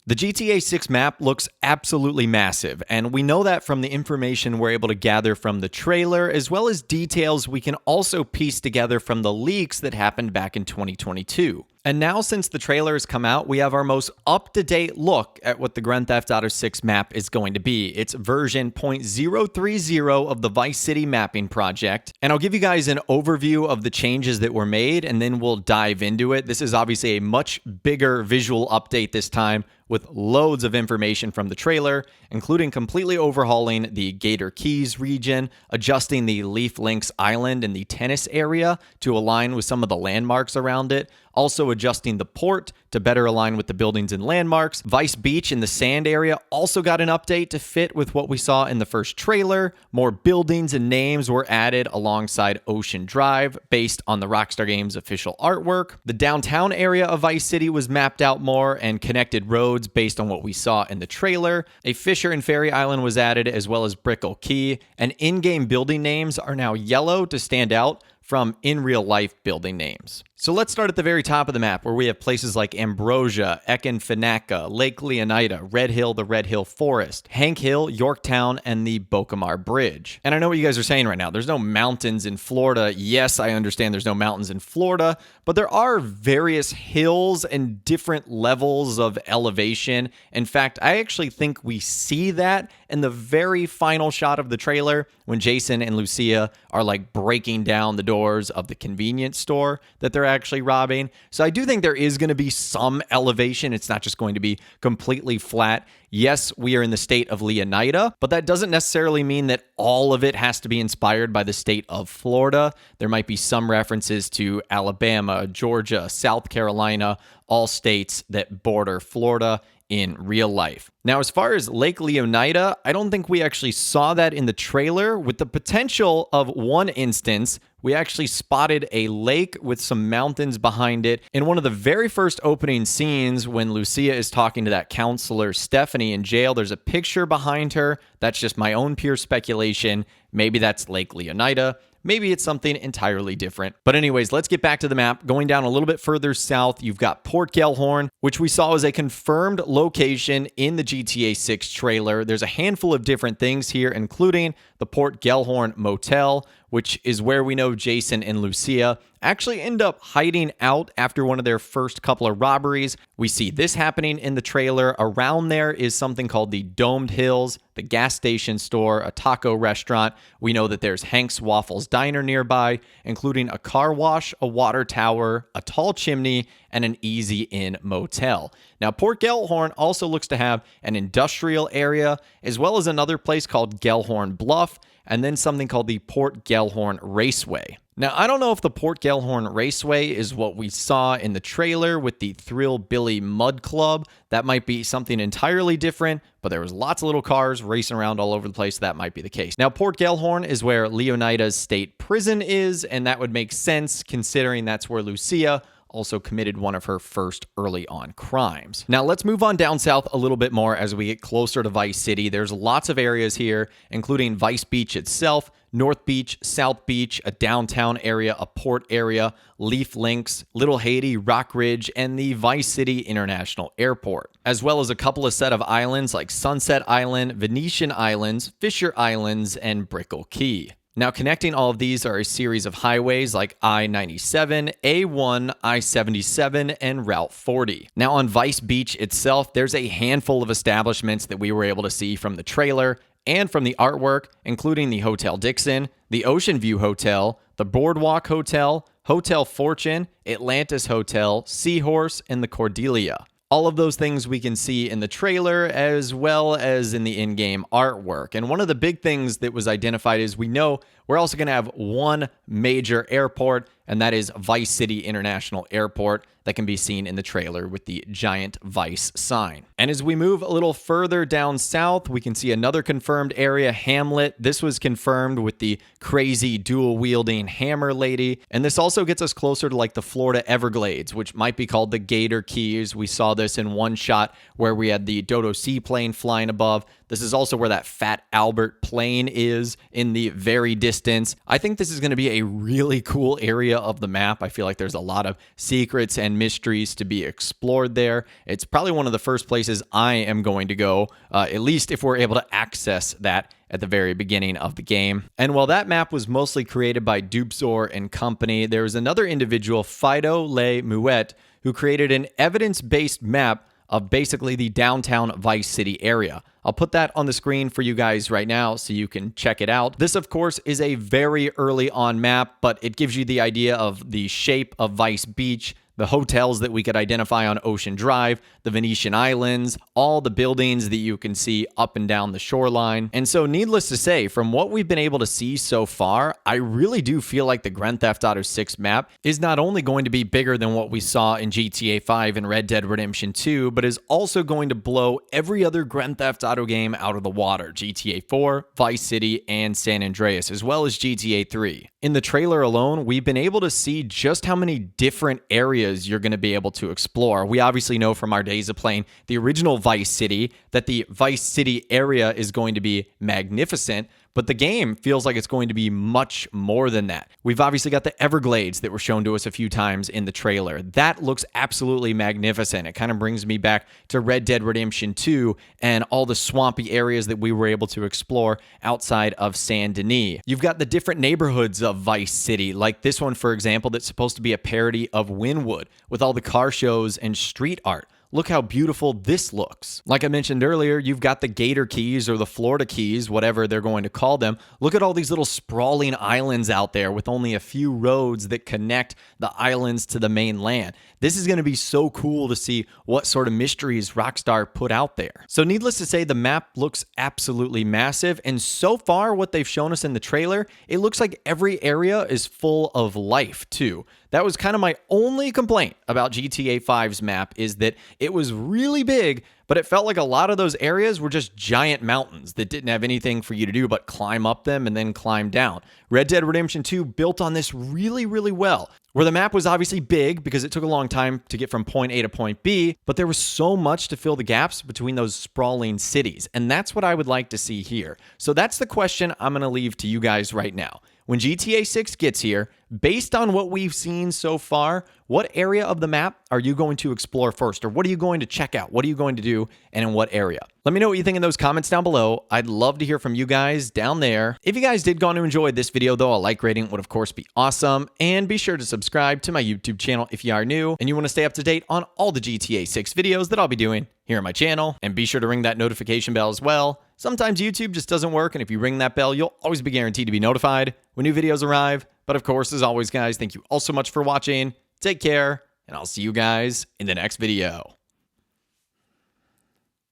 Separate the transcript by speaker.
Speaker 1: The GTA 6 map looks absolutely massive, and we know that from the information we're able to gather from the trailer, as well as details we can also piece together from the leaks that happened back in 2022. And now, since the trailer has come out, we have our most up-to-date look at what the Grand Theft Auto 6 map is going to be. It's version 0.030 of the Vice City mapping project. And I'll give you guys an overview of the changes that were made, and then we'll dive into it. This is obviously a much bigger visual update this time, with loads of information from the trailer, including completely overhauling the Gator Keys region, adjusting the Leaf Links Island in the tennis area to align with some of the landmarks around it, also adjusting the port to better align with the buildings and landmarks. Vice Beach in the sand area also got an update to fit with what we saw in the first trailer. More buildings and names were added alongside Ocean Drive based on the Rockstar Games official artwork. The downtown area of Vice City was mapped out more, and connected roads based on what we saw in the trailer. A Fisher and Ferry Island was added, as well as Brickell Key, and in-game building names are now yellow to stand out from in real life building names. So let's start at the very top of the map, where we have places like Ambrosia, Ekin-Fanaca, Lake Leonida, Red Hill, the Red Hill Forest, Hank Hill, Yorktown, and the Bocamar Bridge. And I know what you guys are saying right now. There's no mountains in Florida. Yes, I understand there's no mountains in Florida, but there are various hills and different levels of elevation. In fact, I actually think we see that in the very final shot of the trailer when Jason and Lucia are like breaking down the doors of the convenience store that they're actually robbing. So I do think there is going to be some elevation. It's not just going to be completely flat. Yes, we are in the state of Leonida, but that doesn't necessarily mean that all of it has to be inspired by the state of Florida. There might be some references to Alabama, Georgia, South Carolina, all states that border Florida in real life. Now, as far as Lake Leonida, I don't think we actually saw that in the trailer, with the potential of one instance. We actually spotted a lake with some mountains behind it in one of the very first opening scenes when Lucia is talking to that counselor, Stephanie, in jail. There's a picture behind her. That's just my own pure speculation. Maybe that's Lake Leonida. Maybe it's something entirely different. But anyways, let's get back to the map. Going down a little bit further south, you've got Port Gellhorn, which we saw as a confirmed location in the GTA 6 trailer. There's a handful of different things here, including the Port Gellhorn Motel, which is where we know Jason and Lucia actually end up hiding out after one of their first couple of robberies. We see this happening in the trailer. Around there is something called the Domed Hills, the gas station store, a taco restaurant. We know that there's Hank's Waffles Diner nearby, including a car wash, a water tower, a tall chimney, and an Easy Inn motel. Now, Port Gellhorn also looks to have an industrial area, as well as another place called Gellhorn Bluff, and then something called the Port Gellhorn Raceway. Now, I don't know if the Port Gellhorn Raceway is what we saw in the trailer with the Thrill Billy Mud Club. That might be something entirely different, but there was lots of little cars racing around all over the place. That might be the case. Now, Port Gellhorn is where Leonida's state prison is, and that would make sense considering that's where Lucia also committed one of her first early on crimes. Now let's move on down south a little bit more as we get closer to Vice City. There's lots of areas here, including Vice Beach itself, North Beach, South Beach, a downtown area, a port area, Leaf Links, Little Haiti, Rock Ridge, and the Vice City International Airport, as well as a couple of set of islands like Sunset Island, Venetian Islands, Fisher Islands, and Brickell Key. Now, connecting all of these are a series of highways like I-97, A1, I-77, and Route 40. Now, on Vice Beach itself, there's a handful of establishments that we were able to see from the trailer and from the artwork, including the Hotel Dixon, the Ocean View Hotel, the Boardwalk Hotel, Hotel Fortune, Atlantis Hotel, Seahorse, and the Cordelia. All of those things we can see in the trailer as well as in the in-game artwork. And one of the big things that was identified is we know we're also going to have one major airport, and that is Vice City International Airport, that can be seen in the trailer with the giant Vice sign. And as we move a little further down south, we can see another confirmed area, Hamlet. This was confirmed with the crazy dual-wielding hammer lady. And this also gets us closer to like the Florida Everglades, which might be called the Gator Keys. We saw this in one shot where we had the Dodo seaplane flying above. This is also where that Fat Albert plane is in the very distance. I think this is going to be a really cool area of the map. I feel like there's a lot of secrets and and mysteries to be explored there. It's probably one of the first places I am going to go, at least if we're able to access that at the very beginning of the game. And while that map was mostly created by Dupzor and company, there was another individual, Fido Le Muet, who created an evidence-based map of basically the downtown Vice City area. I'll put that on the screen for you guys right now so you can check it out. This, of course, is a very early on map, but it gives you the idea of the shape of Vice Beach, the hotels that we could identify on Ocean Drive, the Venetian Islands, all the buildings that you can see up and down the shoreline. And so needless to say, from what we've been able to see so far, I really do feel like the Grand Theft Auto 6 map is not only going to be bigger than what we saw in GTA 5 and Red Dead Redemption 2, but is also going to blow every other Grand Theft Auto game out of the water. GTA 4, Vice City, and San Andreas, as well as GTA 3. In the trailer alone, we've been able to see just how many different areas you're going to be able to explore. We obviously know from our days of playing the original Vice City that the Vice City area is going to be magnificent, but the game feels like it's going to be much more than that. We've obviously got the Everglades that were shown to us a few times in the trailer. That looks absolutely magnificent. It kind of brings me back to Red Dead Redemption 2 and all the swampy areas that we were able to explore outside of Saint Denis. You've got the different neighborhoods of Vice City, like this one, for example, that's supposed to be a parody of Wynwood with all the car shows and street art. Look how beautiful this looks. Like I mentioned earlier, you've got the Gator Keys or the Florida Keys, whatever they're going to call them. Look at all these little sprawling islands out there with only a few roads that connect the islands to the mainland. This is going to be so cool to see what sort of mysteries Rockstar put out there. So needless to say, the map looks absolutely massive. And so far, what they've shown us in the trailer, it looks like every area is full of life too. That was kind of my only complaint about GTA 5's map, is that it was really big, but it felt like a lot of those areas were just giant mountains that didn't have anything for you to do but climb up them and then climb down. Red Dead Redemption 2 built on this really, really well, where the map was obviously big because it took a long time to get from point A to point B, but there was so much to fill the gaps between those sprawling cities, and that's what I would like to see here. So that's the question I'm going to leave to you guys right now. When GTA 6 gets here, based on what we've seen so far, what area of the map are you going to explore first? Or what are you going to check out? What are you going to do, and in what area? Let me know what you think in those comments down below. I'd love to hear from you guys down there. If you guys did go on to enjoy this video, though, a like rating would, of course, be awesome. And be sure to subscribe to my YouTube channel if you are new and you want to stay up to date on all the GTA 6 videos that I'll be doing here on my channel. And be sure to ring that notification bell as well. Sometimes YouTube just doesn't work, and if you ring that bell, you'll always be guaranteed to be notified when new videos arrive. But of course, as always, guys, thank you all so much for watching. Take care, and I'll see you guys in the next video.